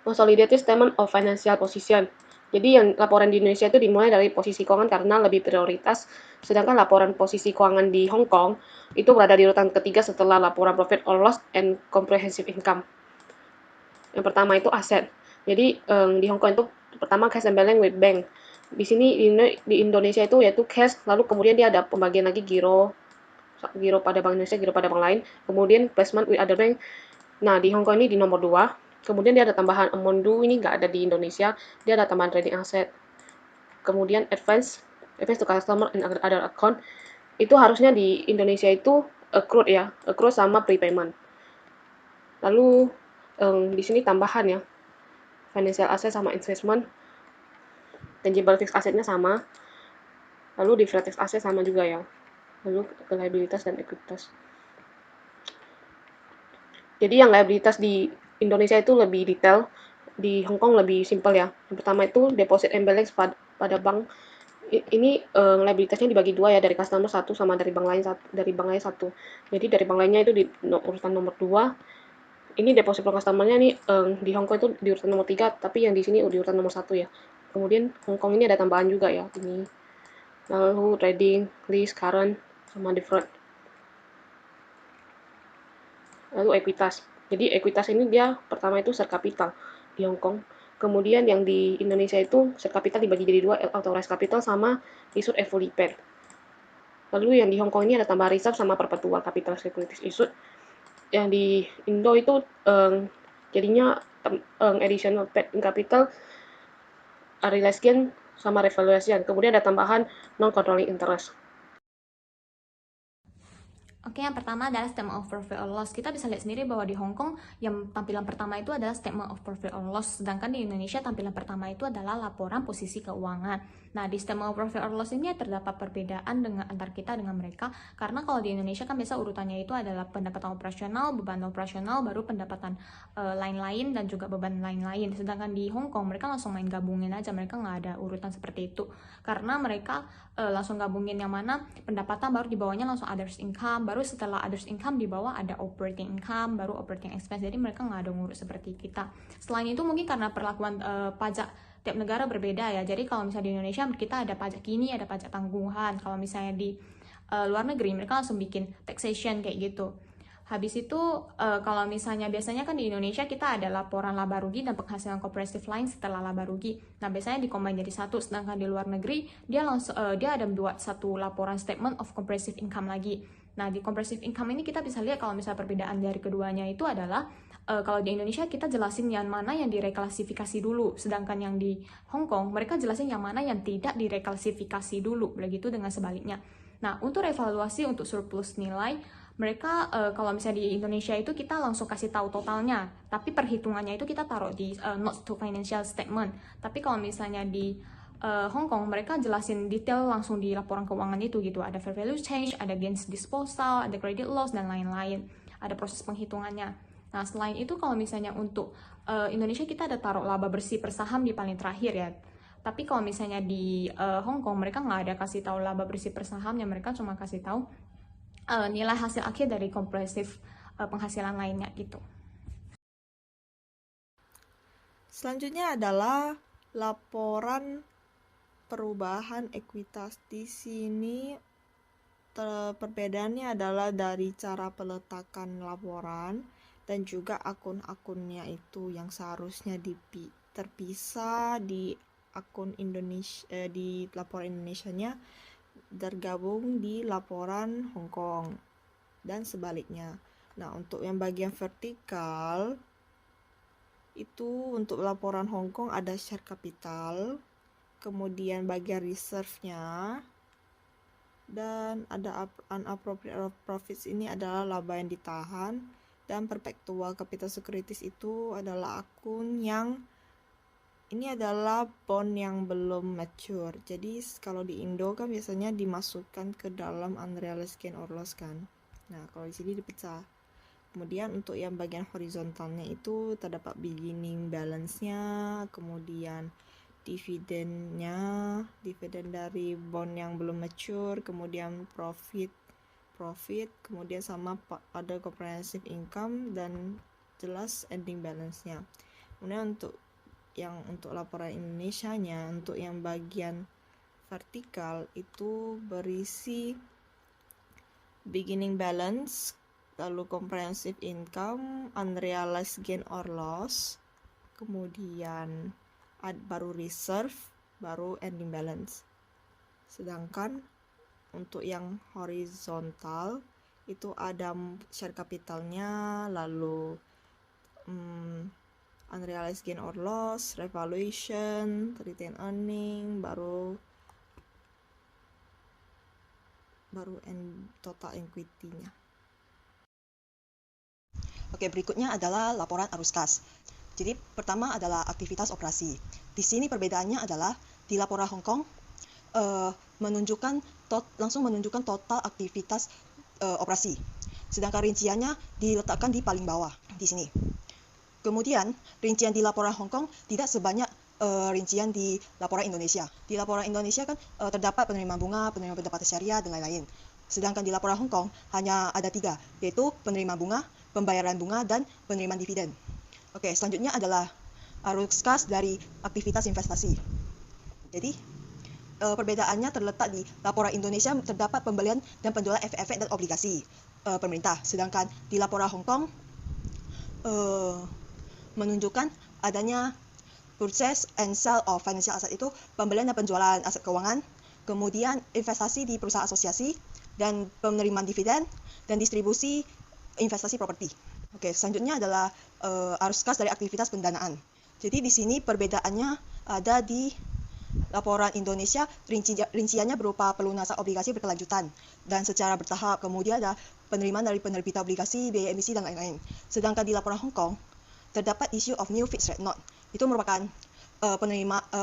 Consolidated Statement of Financial Position. Jadi yang laporan di Indonesia itu dimulai dari posisi keuangan karena lebih prioritas, sedangkan laporan posisi keuangan di Hong Kong itu berada di urutan ketiga setelah laporan Profit or Loss and Comprehensive Income. Yang pertama itu aset. Jadi di Hong Kong itu pertama cash and balance with bank. Di sini di Indonesia itu yaitu cash, lalu kemudian dia ada pembagian lagi giro, giro pada Bank Indonesia, giro pada bank lain, kemudian placement with other bank. Nah, di Hong Kong ini di nomor 2. Kemudian dia ada tambahan amount due, ini nggak ada di Indonesia. Dia ada tambahan trading asset. Kemudian advance to customer and other account. Itu harusnya di Indonesia itu accrued ya, accrued sama prepayment. Lalu di sini tambahan ya, financial asset sama investment, tangible fixed assetnya sama. Lalu deferred tax asset sama juga ya. Lalu ke liabilitas dan ekuitas. Jadi yang liabilitas di Indonesia itu lebih detail, di Hong Kong lebih simpel ya. Yang pertama itu deposit and balance pada bank. Ini liabilitasnya dibagi dua ya, dari customer satu sama dari bank lain satu, dari bank lain satu. Jadi dari bank lainnya itu di urutan nomor 2. Ini deposit per customernya nih di Hong Kong itu di urutan nomor 3, tapi yang di sini di urutan nomor 1 ya. Kemudian Hong Kong ini ada tambahan juga ya ini. Lalu trading, list, current, sama deferred. Lalu ekuitas. Jadi ekuitas ini dia pertama itu share capital di Hong Kong. Kemudian yang di Indonesia itu share capital dibagi jadi dua, authorized capital sama issued and fully paid. Lalu yang di Hong Kong ini ada tambahan reserve sama perpetual capital securities issued. Yang di Indo itu jadinya additional paid in capital, realized gain sama revaluation. Kemudian ada tambahan non controlling interest. Oke, yang pertama adalah statement of profit or loss. Kita bisa lihat sendiri bahwa di Hong Kong yang tampilan pertama itu adalah statement of profit or loss, sedangkan di Indonesia tampilan pertama itu adalah laporan posisi keuangan. Nah, di statement of profit or loss ini terdapat perbedaan dengan antar kita dengan mereka, karena kalau di Indonesia kan biasa urutannya itu adalah pendapatan operasional, beban operasional, baru pendapatan lain-lain dan juga beban lain-lain. Sedangkan di Hong Kong mereka langsung main gabungin aja, mereka nggak ada urutan seperti itu, karena mereka langsung gabungin yang mana pendapatan baru di bawahnya langsung others income, baru setelah others income di bawah ada operating income, baru operating expense. Jadi mereka nggak ada ngurus seperti kita. Selain itu mungkin karena perlakuan pajak tiap negara berbeda ya. Jadi kalau misalnya di Indonesia kita ada pajak kini, ada pajak tanggungan. Kalau misalnya di luar negeri mereka langsung bikin taxation kayak gitu. Habis itu kalau misalnya biasanya kan di Indonesia kita ada laporan laba rugi dan penghasilan kompresif lain setelah laba rugi. Nah, biasanya dikombin jadi satu, sedangkan di luar negeri dia langsung dia ada buat satu laporan statement of comprehensive income lagi. Nah, di comprehensive income ini kita bisa lihat kalau misalnya perbedaan dari keduanya itu adalah kalau di Indonesia kita jelasin yang mana yang direklasifikasi dulu, sedangkan yang di Hong Kong mereka jelasin yang mana yang tidak direklasifikasi dulu, begitu dengan sebaliknya. Nah, untuk evaluasi untuk surplus nilai, mereka kalau misalnya di Indonesia itu kita langsung kasih tahu totalnya, tapi perhitungannya itu kita taruh di notes to financial statement. Tapi kalau misalnya di Hong Kong mereka jelasin detail langsung di laporan keuangan itu gitu, ada fair value change, ada gains disposal, ada credit loss dan lain-lain, ada proses penghitungannya. Nah, selain itu kalau misalnya untuk Indonesia kita ada taruh laba bersih per saham di paling terakhir ya. Tapi kalau misalnya di Hong Kong mereka nggak ada kasih tahu laba bersih per sahamnya, mereka cuma kasih tahu nilai hasil akhir dari kompresif penghasilan lainnya gitu. Selanjutnya adalah laporan perubahan ekuitas. Di sini perbedaannya adalah dari cara peletakan laporan dan juga akun-akunnya itu yang seharusnya terpisah di akun Indonesia di laporan Indonesianya tergabung di laporan Hong Kong dan sebaliknya. Nah, untuk yang bagian vertikal itu untuk laporan Hong Kong ada share capital, kemudian bagian reserve-nya, dan ada unappropriated profits ini adalah laba yang ditahan, dan perpetual capital securities itu adalah akun yang ini adalah bond yang belum mature. Jadi kalau di Indo kan biasanya dimasukkan ke dalam unrealized gain or loss kan. Nah, kalau di sini dipecah. Kemudian untuk yang bagian horizontalnya itu terdapat beginning balance-nya, kemudian dividennya, dividen dari bond yang belum mature, kemudian profit, kemudian sama ada comprehensive income dan jelas ending balance-nya. Kemudian untuk laporan Indonesianya, untuk yang bagian vertikal itu berisi beginning balance, lalu comprehensive income, unrealized gain or loss, kemudian baru reserve, baru ending balance. Sedangkan untuk yang horizontal itu ada share capitalnya, lalu unrealized gain or loss, revaluation, retained earning, baru total equity-nya. Oke, berikutnya adalah laporan arus kas. Jadi pertama adalah aktivitas operasi. Di sini perbedaannya adalah di laporan Hong Kong langsung menunjukkan total aktivitas operasi. Sedangkan rinciannya diletakkan di paling bawah di sini. Kemudian rincian di laporan Hong Kong tidak sebanyak rincian di laporan Indonesia. Di laporan Indonesia kan terdapat penerimaan bunga, penerimaan pendapatan syariah, dan lain-lain. Sedangkan di laporan Hong Kong hanya ada 3, yaitu penerimaan bunga, pembayaran bunga, dan penerimaan dividen. Oke, selanjutnya adalah arus kas dari aktivitas investasi. Jadi, perbedaannya terletak di laporan Indonesia terdapat pembelian dan penjualan efek-efek dan obligasi pemerintah. Sedangkan di laporan Hong Kong menunjukkan adanya purchase and sell of financial asset, itu pembelian dan penjualan aset keuangan, kemudian investasi di perusahaan asosiasi, dan penerimaan dividen, dan distribusi investasi properti. Oke, selanjutnya adalah arus kas dari aktivitas pendanaan. Jadi di sini perbedaannya ada di laporan Indonesia, rinciannya berupa pelunasan obligasi berkelanjutan dan secara bertahap. Kemudian ada penerimaan dari penerbitan obligasi, biaya emisi, dan lain-lain. Sedangkan di laporan Hong Kong terdapat issue of new fixed rate note. Itu merupakan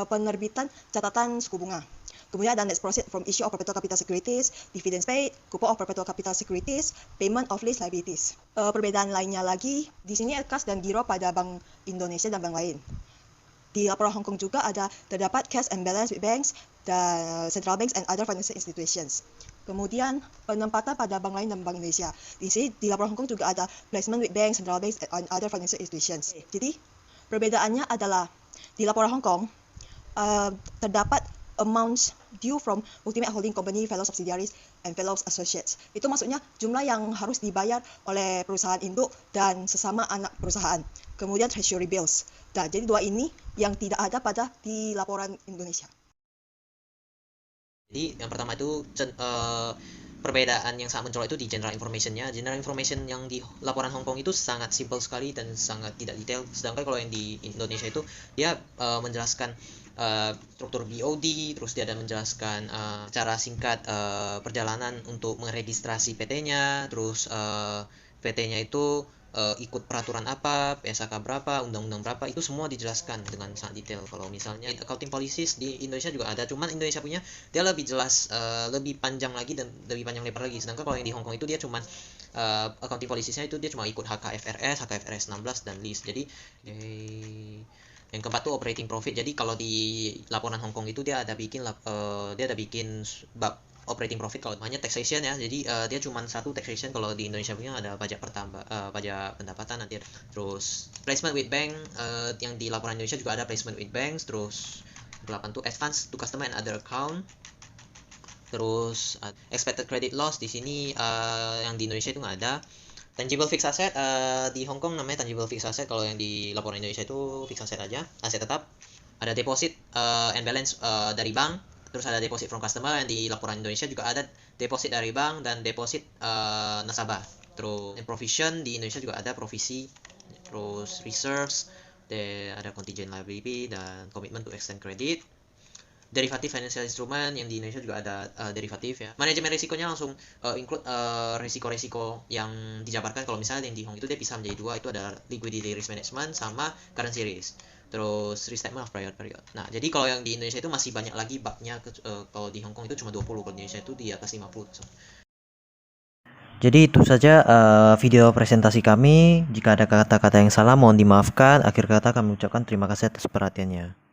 penerbitan catatan suku bunga. Kemudian ada net proceed from issue of perpetual capital securities, dividends paid, coupon of perpetual capital securities, payment of lease liabilities. Perbedaan lainnya lagi, di sini kas dan giro pada Bank Indonesia dan bank lain. Di laporan Hong Kong juga terdapat cash and balance with banks, dan central banks and other financial institutions. Kemudian penempatan pada bank lain dan Bank Indonesia. Di sini di laporan Hong Kong juga ada placement with banks, central banks, and other financial institutions. Jadi perbedaannya adalah di laporan Hong Kong terdapat amounts due from ultimate holding company, fellow subsidiaries, and fellow associates. Itu maksudnya jumlah yang harus dibayar oleh perusahaan induk dan sesama anak perusahaan. Kemudian treasury bills. Nah, jadi 2 ini yang tidak ada di laporan Indonesia. Jadi yang pertama itu perbedaan yang sangat mencolok itu di general information-nya. General information yang di laporan Hong Kong itu sangat simple sekali dan sangat tidak detail. Sedangkan kalau yang di Indonesia itu dia menjelaskan struktur BOD, terus dia ada menjelaskan cara singkat perjalanan untuk meregistrasi PT-nya, terus PT-nya itu ikut peraturan apa, PSK berapa, undang-undang berapa, itu semua dijelaskan dengan sangat detail. Kalau misalnya accounting policies di Indonesia juga ada, cuman Indonesia punya dia lebih jelas, lebih panjang lagi dan lebih panjang lebar lagi. Sedangkan kalau yang di Hong Kong itu dia cuman accounting policies-nya itu dia cuma ikut HKFRS 16 dan list. Jadi yang keempat tuh operating profit. Jadi kalau di laporan Hong Kong itu dia ada bikin bab operating profit. Kalau hanya taxation ya, jadi dia cuma satu taxation. Kalau di Indonesia punya ada pajak pendapatan nanti ada. Terus placement with bank, yang di laporan Indonesia juga ada placement with banks. Terus 8 tuh advance to customer and other account. Terus expected credit loss di sini yang di Indonesia itu nggak ada. Tangible fixed asset di Hong Kong namanya tangible fixed asset. Kalau yang di laporan Indonesia itu fixed asset aja, aset tetap. Ada deposit and balance dari bank. Terus ada deposit from customer. Yang di laporan Indonesia juga ada deposit dari bank dan deposit nasabah. Terus provision di Indonesia juga ada provisi. Terus reserves, ada contingent liability dan commitment to extend credit. Derivative financial instrument yang di Indonesia juga ada derivatif ya. Manajemen risikonya langsung include risiko-risiko yang dijabarkan. Kalau misalnya yang di Hong itu dia pisah menjadi 2, itu ada liquidity risk management sama currency risk. Terus restatement of prior period. Nah, jadi kalau yang di Indonesia itu masih banyak lagi babnya. Kalau di Hong Kong itu cuma 20, kalau di Indonesia itu di atas 50. Jadi itu saja video presentasi kami. Jika ada kata-kata yang salah mohon dimaafkan. Akhir kata kami ucapkan terima kasih atas perhatiannya.